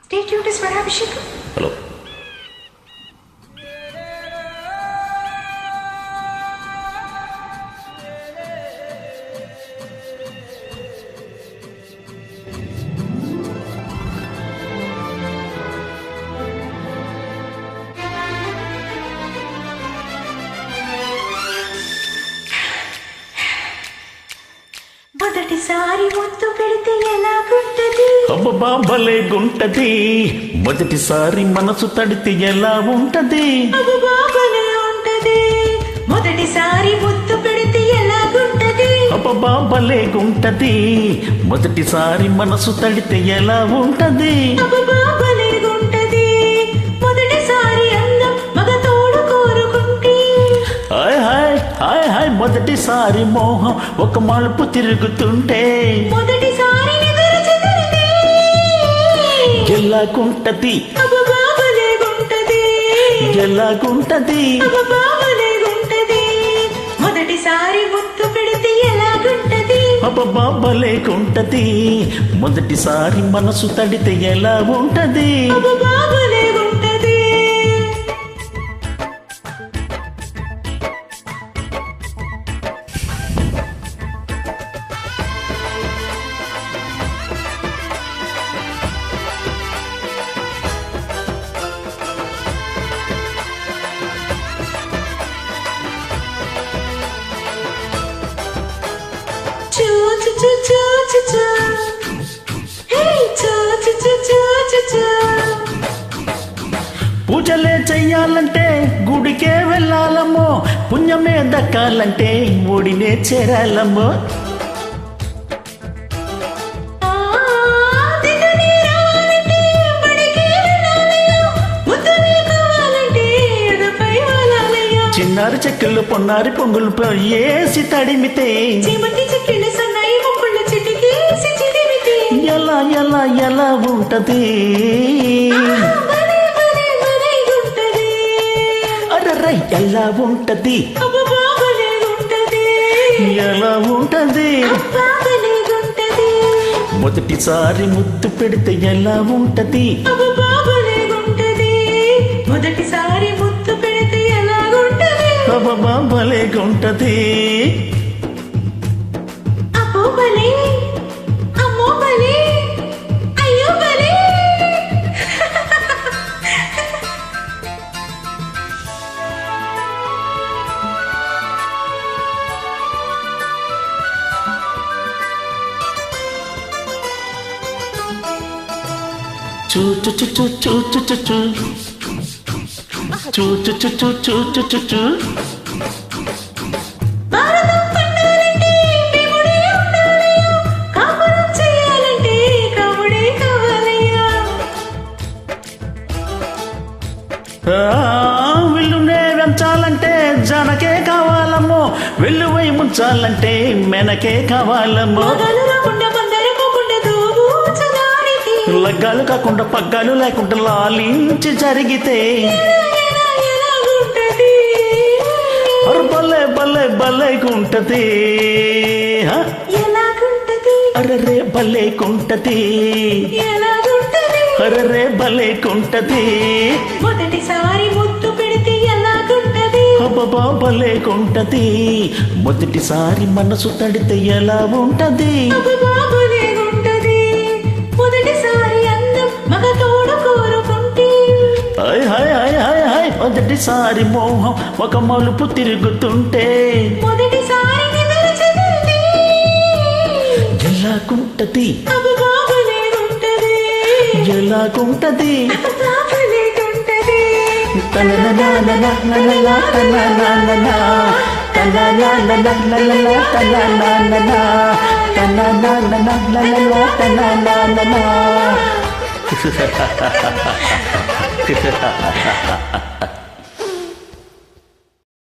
Stay tuned for Abhishek. Hello మొదటిసారి ముద్దు పెడితే ఎలాగుంటది? అబ్బబ్బా భలే గుంటది. మొదటిసారి మనసు తడితే ఎలా ఉంటది? అబ్బబ్బా భలే ఉంటది. మొదటిసారి ముద్దు పెడితే ఎలాగుంటది? అబ్బబ్బా భలే గుంటది. మొదటిసారి మనసు తడితే ఎలా ఉంటది? అబ్బబ్బా భలే ఉంటది. మొదటిసారి అందం మగ తోడు కోరుకుంటే హాయ్ హాయ్ హాయ్ హాయ్ మొదటిసారి మోహం ఒక మలుపు తిరుగుతుంటే మొదటిసారి ఎదురు చెదిరితే ఎలాగుంటది? అబ్బబ్బా భలే ఉంటది. ఎలాగుంటది? అబ్బబ్బా భలే ఉంటది. మొదటిసారి ముద్దు పెడితే ఎలాగుంటది? అబ్బబ్బా భలే గుంటది. మొదటిసారి మనసు తడితే ఎలా ఉంటది? అబ్బబ్బా భలే ఉంటది. చూ చూ చూ చూ చూ చూ. హే చూ చూ చూ చూ చూ చూ. పూజలే చెయ్యాలంటే గుడికే వెళ్ళాలమ్మో, పుణ్యమే దక్కాలంటే ఒడినే చేరాలమ్మో. ఆ దిగని రావాలంటే బడికి వెళ్ళాలయ్యో. ముద్దునే కావాలంటే ఎడపై వాలాలయ్యో. చిన్నారి చెక్కులు పొన్నారి పొంగులు ఏసి తడిమితే చీమటి చెక్కిళ్ళ సన్నాయి ముక్కుళ్ళ చిటికేసి చిదిమితే ఎలా ఎలా ఎలా ఉంటది? భలే భలే భలే ఉంటది. అర్రర్ర ఎలా ఉంటది? అబ్బబ్బా భలే ఉంటది. ఎలా ఉంటది? అబ్బా భలే ఉంటది. మొదటిసారి ముద్దు పెడితే ఎలా ఉంటది? అబ్బబ్బా భలే ఉంటది. మొదటిసారి ముద్దు పెడితే ఎలాగుంటది? అబ్బబ్బా భలే గుంటది. అబ్బో భలే, అమ్మో భలే, అయ్యో భలే. చూ చూ చూ చూ చూ చూ చూ చూ. చూ చూ చూ చూ చూ చూ చూ చూ. భారతం పండాలంటే భీముడే ఉండాలయ్యో. కాపురం చేయాలంటే కాముడే కావాలయ్యో. విల్లునే వెంచాలంటే జనకే కావాలమ్మో, వెల్లువై ముంచాలంటే మెనకే కావాలమ్మో. మొగలు రాకుండా మందరి పోకుండా దోబూచలాడితే లగ్గాలు కాకుండా పగ్గాలు లేకుండా లాలించి జరిగితే ఎలాగుంటది? అరు భలే భలే భలే గుంటది. ఎలాగుంటది? అరరే భలే గుంటది. ఎలాగుంటది? అరరే భలే గుంటది. మొదటిసారి ముద్దు పెడితే ఎలాగుంటది? అబ్బబ్బా భలే గుంటది. మొదటిసారి మనసు తడితే ఎలా ఉంటది? అబ్బబ్బా భలే ఉంటది. మొదటిసారి అందం మగ తోడు కోరుకుంటే hi hi hi hi hi మొదటిసారి మోహం ఒక మలుపు తిరుగుతుంటే మొదటిసారి ఎదురు చెదిరితే ఎలాగుంటది? అబ్బబ్బా భలే ఉంటది. ఎలాగుంటది? అబ్బబ్బా భలే ఉంటది. తనననననననన తనననన తననననననన తనననన తననననననన తనననన